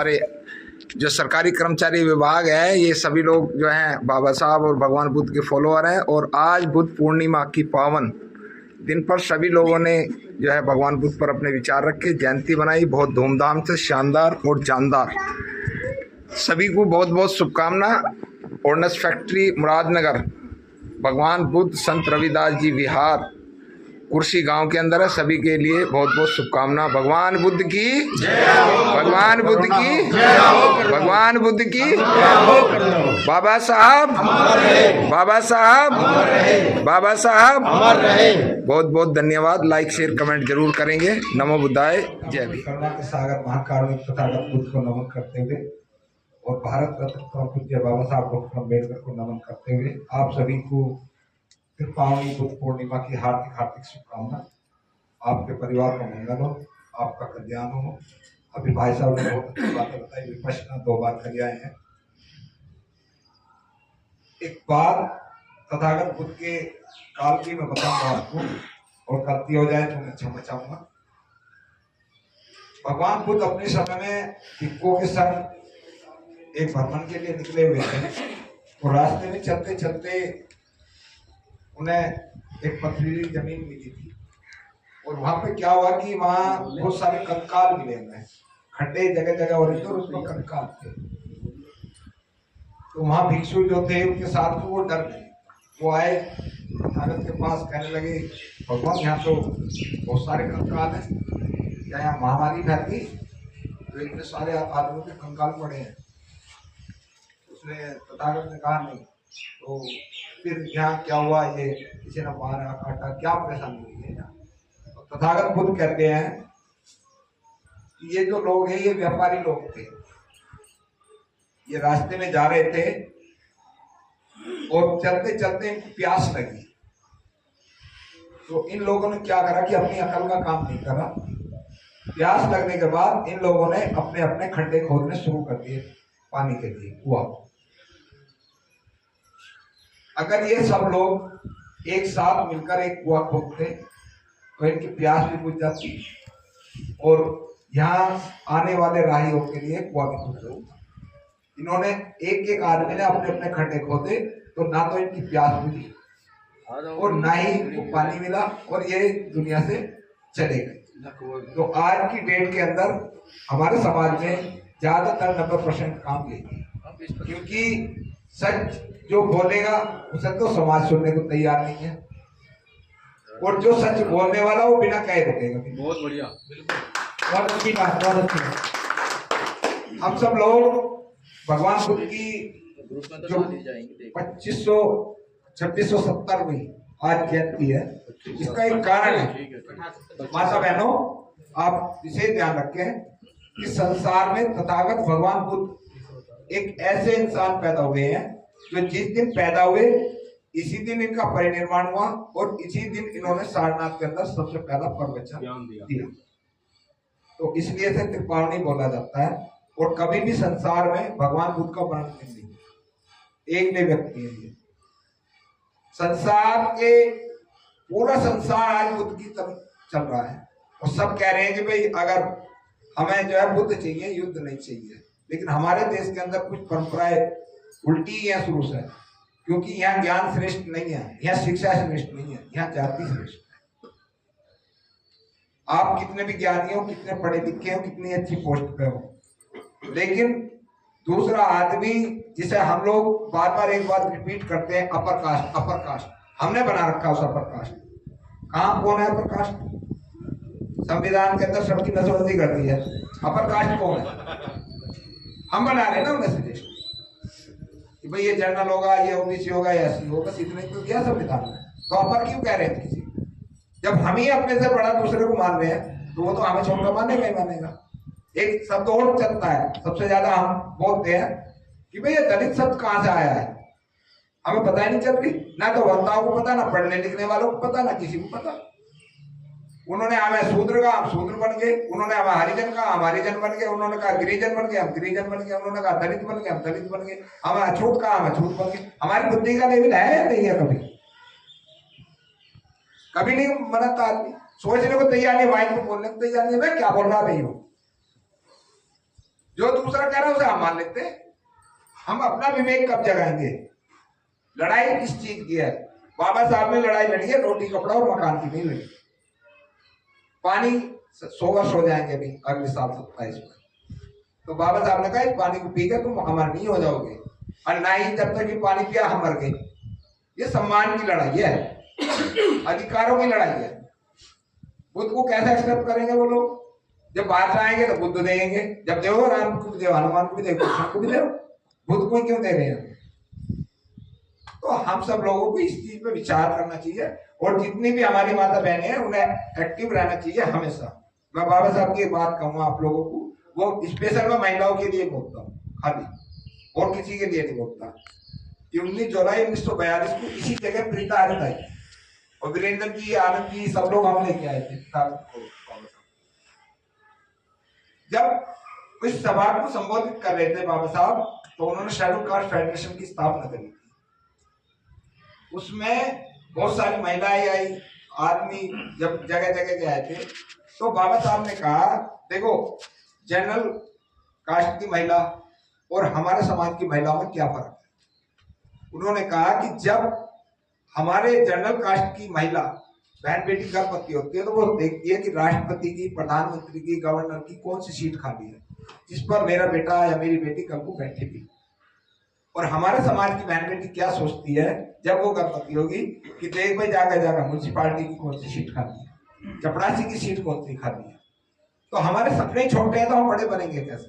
हमारे जो सरकारी कर्मचारी विभाग है, ये सभी लोग जो हैं बाबा साहब और भगवान बुद्ध के फॉलोअर हैं। और आज बुद्ध पूर्णिमा की पावन दिन पर सभी लोगों ने जो है भगवान बुद्ध पर अपने विचार रखे, जयंती बनाई बहुत धूमधाम से, शानदार और जानदार। सभी को बहुत बहुत शुभकामना। ऑर्डनेंस फैक्ट्री मुरादनगर, भगवान बुद्ध संत रविदास जी विहार कुर्सी गांव के अंदर है। सभी के लिए बहुत बहुत शुभकामना। भगवान बुद्ध की, भगवान बुद्ध की, भगवान बुद्ध की। बाबा साहब, बाबा साहब, बाबा साहब। बहुत बहुत धन्यवाद। लाइक शेयर कमेंट जरूर करेंगे। नमो बुद्धाय। जय भीम। करुणा के सागर महाकारुणिक तथागत बुद्ध को नमन करते हुए और भारत रत्न परम पूज्य बाबा साहब डॉक्टर अम्बेडकर को नमन करते हुए आप सभी को पावनी बुद्ध पूर्णिमा की हार्दिक हार्दिक शुभकामना। आपके परिवार का मंगल हो, आपका कल्याण हो। अभी भाई साहब ने बहुत अच्छी बातें बताई, विपश्यना 2 बार कर आए हैं। एक बार तथागत बुद्ध के काल की मैं बताऊंगा आपको, और गलती हो जाए तो मैं क्षमा चाहूंगा। भगवान बुद्ध अपने समय में भिक्षुओं के संग एक भ्रमण के लिए निकले हुए थे और रास्ते में चलते चलते उन्हें एक पथरीली जमीन मिली थी। और वहां पे क्या हुआ कि वहां बहुत सारे कंकाल मिले हुए, खड्डे जगह जगह हो रहे थे और उसमें कंकाल थे। तो वहां भिक्षु जो थे उनके साथ वो डर गए। वो आए तथागत के पास, कहने लगे भगवान यहाँ तो बहुत सारे कंकाल हैं, क्या यहाँ महामारी फैल गई तो इतने सारे आदमियों के कंकाल पड़े हैं? उसने तथागत ने कहा नहीं। तो फिर यहाँ क्या हुआ, ये किसी ने मारा काटा, क्या परेशानी हुई है यहाँ? तो तथागत बुद्ध कहते हैं कि ये जो लोग हैं ये व्यापारी लोग थे, ये रास्ते में जा रहे थे और चलते चलते इनको प्यास लगी। तो इन लोगों ने क्या करा कि अपनी अकल का काम नहीं करा। प्यास लगने के बाद इन लोगों ने अपने अपने खड्डे खोदने शुरू कर दिए पानी के लिए, कुआं। अगर ये सब लोग एक साथ मिलकर एक कुआं खोदते तो इनकी प्यास भी बुझ जाती और यहाँ आने वाले राहियों के लिए कुआं भी खोद होगा। इन्होंने एक एक आदमी ने अपने अपने खड्डे खोदे, तो ना तो इनकी प्यास बुझी और ना ही इनको पानी मिला और ये दुनिया से चले गए। तो आज की डेट के अंदर हमारे समाज में ज्यादातर 90% काम यही है, क्योंकि सच जो बोलेगा उसे तो समाज सुनने को तैयार नहीं है, और जो सच बोलने वाला वो बिना कहे रुकेगा। बहुत बढ़िया, बहुत अच्छी बात, बहुत अच्छी बात। हम सब लोग भगवान बुद्ध की जो 2670वीं आज जयंती है, इसका एक कारण है। माता बहनों, आप विशेष ध्यान रखें कि संसार में तथागत भगवान बुद्ध एक ऐसे इंसान पैदा हुए हैं जो जिस दिन पैदा हुए इसी दिन इनका परिनिर्वाण हुआ और इसी दिन इन्होंने सारनाथ के अंदर सबसे पहला प्रवचन दिया। तो इसलिए से त्रिपावनी बोला जाता है। और कभी भी संसार में भगवान बुद्ध का वर्णन नहीं, एक ने व्यक्ति है ये। संसार के पूरा संसार आज बुद्ध की तरफ चल रहा है और सब कह रहे हैं कि भाई अगर हमें जो है बुद्ध चाहिए, युद्ध नहीं चाहिए। लेकिन हमारे देश के अंदर कुछ परंपराएं उल्टी है शुरू से, क्योंकि यहाँ ज्ञान श्रेष्ठ नहीं है, यहाँ शिक्षा श्रेष्ठ नहीं है, यहाँ जाति श्रेष्ठ है। आप कितने भी ज्ञानी हो, कितने पढ़े लिखे हो, कितनी अच्छी पोस्ट पे हो, लेकिन दूसरा आदमी जिसे हम लोग बार बार एक बात रिपीट करते हैं, अपर कास्ट, अपर कास्ट हमने बना रखा उस अपर कास्ट। कहाँ कौन है अपर कास्ट? संविधान के अंदर सबकी नसबंदी कर दी है। अपर कास्ट कौन है? हम बना रहे ना उन्हें सजेस्ट कि भाई ये जनरल होगा, ये ओबीसी होगा, ये एससी होगा, इतने तो दिया संविधान में। तो अपर क्यों कह रहे हैं किसी? जब हम ही अपने से बड़ा दूसरे को मान रहे हैं तो वो तो हमें छोड़कर मानेगा ही मानेगा। एक शब्द और चलता है, सबसे ज्यादा हम बोलते हैं कि भाई ये दलित शब्द कहां से आया है, हमें पता ही नहीं चल रही। ना तो वक्ताओं को पता, ना पढ़ने लिखने वालों को पता, ना किसी को पता। उन्होंने हमें शूद्र कहा, हम शूद्र बन गए। उन्होंने हमें हरिजन कहा, हम हरिजन बन गए। उन्होंने कहा गिरिजन बन गए, हम गिरिजन बन गए। उन्होंने कहा दलित बन गए, हम दलित बन गए। हमें अछूत कहा, हम अछूत बन गए। हमारी बुद्धि का लेवल है या नहीं है? कभी नहीं बनाता आदमी, सोचने को तैयार नहीं, माइंड को बोलने को तैयार नहीं। मैं क्या बोल रहा भाई हूँ, जो दूसरा कह रहा है उसे हम मान लेते हैं। हम अपना विवेक कब जगाएंगे? लड़ाई किस चीज की है? बाबा साहब ने लड़ाई लड़ी है रोटी कपड़ा और मकान की नहीं लड़ी। पानी 100 वर्ष हो जाएंगे अभी अगले साल 27 में, तो बाबा साहब ने कहा इस पानी को पीकर तुम अमर नहीं हो जाओगे, और ना ही जब तक ये पानी पिया हम मर गए। ये सम्मान की लड़ाई है, अधिकारों की लड़ाई है। बुद्ध को कैसे एक्सेप्ट करेंगे वो लोग? जब बाहर आएंगे तो बुद्ध देंगे, जब देव राम को भी देव, हनुमान को भी देव, कृष्ण को भी देव, बुद्ध को क्यों दे रहे हैं? तो हम सब लोगों को इस चीज पे विचार करना चाहिए, और जितनी भी हमारी माता बहनें हैं उन्हें एक्टिव रहना चाहिए हमेशा। मैं बाबा साहब की बात कहूंगा आप लोगों को, वो स्पेशल में महिलाओं के लिए बोलता हूँ खाली, और किसी के लिए नहीं बोलता। 19 जुलाई 1942 को इसी जगह प्रीता आरत आई, और वीरेंद्र जी, आनंद जी, सब लोग हम लेके आए थे। जब इस सभा को संबोधित कर रहे थे बाबा साहब, तो उन्होंने शेड्यूल कास्ट फेडरेशन की स्थापना करी। उसमें बहुत सारी महिलाएं आई, आदमी जब जगह जगह के आए थे, तो बाबा साहब ने कहा देखो जनरल कास्ट की महिला और हमारे समाज की महिलाओं में क्या फर्क है। उन्होंने कहा कि जब हमारे जनरल कास्ट की महिला बहन बेटी गर्भवती होती है तो वो देखती है कि राष्ट्रपति की, प्रधानमंत्री की, गवर्नर की कौन सी सीट खाली है जिस पर मेरा बेटा या मेरी बेटी कल को बैठेगी। और हमारे समाज की बहन बेटी क्या सोचती है जब वो गर्भवती होगी कि देख भाई जाकर म्यूनसिपालिटी की कौन सी सीट खाली है, चपरासी की सीट कौन सी खाली है। तो हमारे सपने छोटे हैं तो हम बड़े बनेंगे कैसे?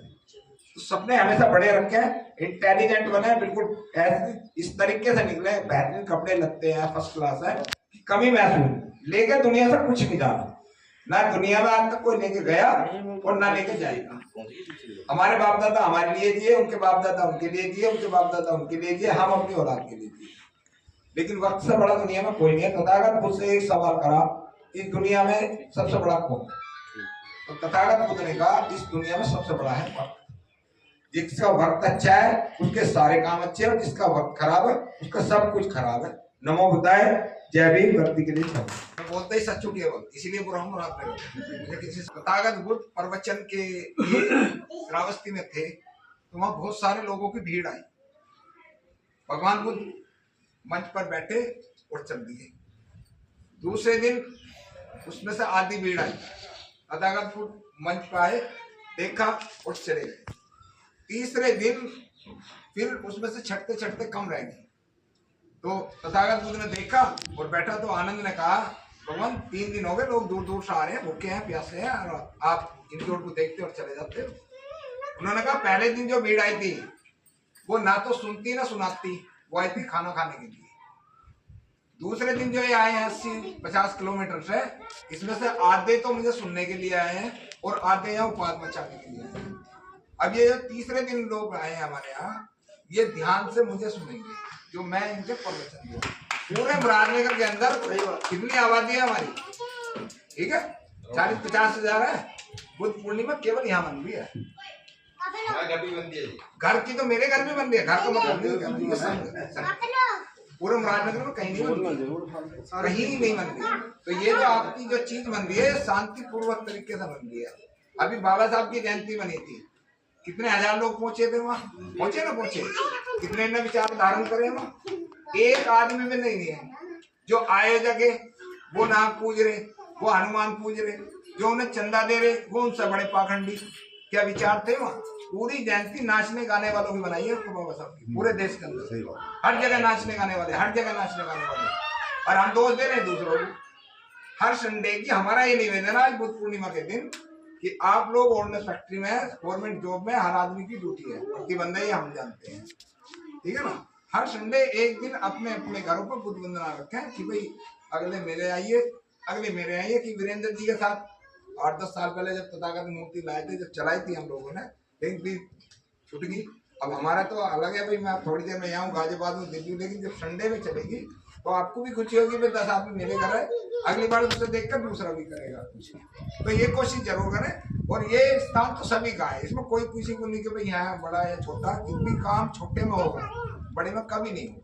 तो सपने हमेशा बड़े रखें, इंटेलिजेंट बने, बिल्कुल ऐसे इस तरीके से निकले, बेहतरीन कपड़े लगते हैं, फर्स्ट क्लास है, कि कमी महसूस, लेकर दुनिया से कुछ नहीं जाना, ना दुनिया में आज तक कोई लेके गया और ना लेके जाएगा। हमारे बाप दादा हमारे लिए दिए, उनके बाप दादा उनके लिए दिए, उनके बाप दादा उनके लिए दिए, हम अपनी औलाद के लिए दिए। लेकिन वक्त से बड़ा दुनिया में कोई नहीं है। तथागत खुद से एक सवाल करा, इस दुनिया में सबसे बड़ा कौन? तो तथागत बुद्ध ने कहा इस दुनिया में सबसे बड़ा है वक्त। जिसका वक्त अच्छा है उसके सारे काम अच्छे हैं, और जिसका वक्त खराब है उसका सब कुछ खराब है। नमो बुद्धाय, जय भीम, भक्ति के लिए सब। मैं बोलते ही सच छूटिए वक्त, इसीलिए बुरा हूँ रात में। किसी तथागत बुद्ध प्रवचन के श्रावस्ती में थे, तो वहां बहुत सारे लोगों की भीड़ आई। भगवान बुद्ध मंच पर बैठे और चल दिए। दूसरे दिन उसमें से आधी भीड़ आई, तथागत बुद्ध मंच पर आए, देखा और चले गए। तीसरे दिन फिर उसमें से छटते छटते कम रह गए, तो तथागत बुद्ध ने देखा और बैठा, तो आनंद ने कहा भगवान 3 दिन हो गए, लोग दूर दूर से आ रहे हैं, भूखे हैं, प्यासे हैं, और आप इनकी ओर को देखते और चले जाते हो। उन्होंने कहा पहले दिन जो भीड़ आई थी वो ना तो सुनती ना सुनाती, वो आई थी खाना खाने के लिए। दूसरे दिन जो ये आए हैं 80-50 किलोमीटर से, इसमें से आधे तो मुझे सुनने के लिए आए हैं और आधे यहाँ उपाद मचाने के लिए आए हैं। अब ये जो तीसरे दिन लोग आए हैं हमारे यहाँ, ये ध्यान से मुझे सुनेंगे जो मैं इनके प्रवचन दूंगा। पूरे मुरारनगर के अंदर कितनी आबादी है हमारी? ठीक है, 40-50 हजार है। बुद्ध पूर्णिमा केवल यहाँ बन रही है। घर की तो मेरे घर में बन रही है, घर का मतलब पूरे मुरारनगर में कहीं नहीं बन रही, कहीं नहीं बन रही। तो ये जो आपकी जो चीज बन रही है शांति पूर्वक तरीके से बन रही है। अभी बाबा साहब की जयंती बनी थी, कितने हजार लोग पहुंचे थे वहां? पहुंचे ना पहुंचे? कितने ने विचार धारण करे वहां? एक आदमी में नहीं है जो आयोजक है वो नाम पूज रहे, वो हनुमान पूज रहे, जो उन्हें चंदा दे रहे वो उनसे बड़े पाखंडी। क्या विचार थे वहाँ? पूरी जयंती नाचने गाने वालों की बनाई है बाबा साहब की, पूरे देश के अंदर हर जगह नाचने गाने वाले, हर जगह नाचने गाने वाले, और हम दोष दे रहे हैं दूसरों को। हर संडे की हमारा ये निवेदन है आज बुद्ध पूर्णिमा के दिन कि आप लोग ऑर्डिनेंस फैक्ट्री में, गवर्नमेंट जॉब में हर आदमी की ड्यूटी है, प्रतिबंध है, ये हम जानते हैं, ठीक है ना। हर संडे एक दिन अपने अपने घरों पर बुद्ध वंदना रखें कि भाई अगले मेरे आइए, अगले मेरे आइए। कि वीरेंद्र जी के साथ 8-10 साल पहले जब तथागत मूर्ति लाए थे, जब चलाई थी हम लोगों ने, लेकिन भी छूट गई। अब हमारा तो अलग है भाई, मैं थोड़ी देर में यहाँ हूँ गाजियाबाद में दिल्ली, लेकिन जब संडे में चलेगी तो आपको भी खुशी होगी, 10 आदमी मेरे घर है, अगली बार उसे देखकर दूसरा भी करेगा खुशी। तो ये कोशिश जरूर करें। और ये स्थान तो सभी का है, इसमें कोई किसी को नहीं कि भाई यहाँ बड़ा या छोटा, जितनी काम छोटे में होगा बड़े में कभी नहीं होगा।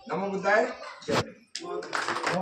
नमो बुद्धाय, जय।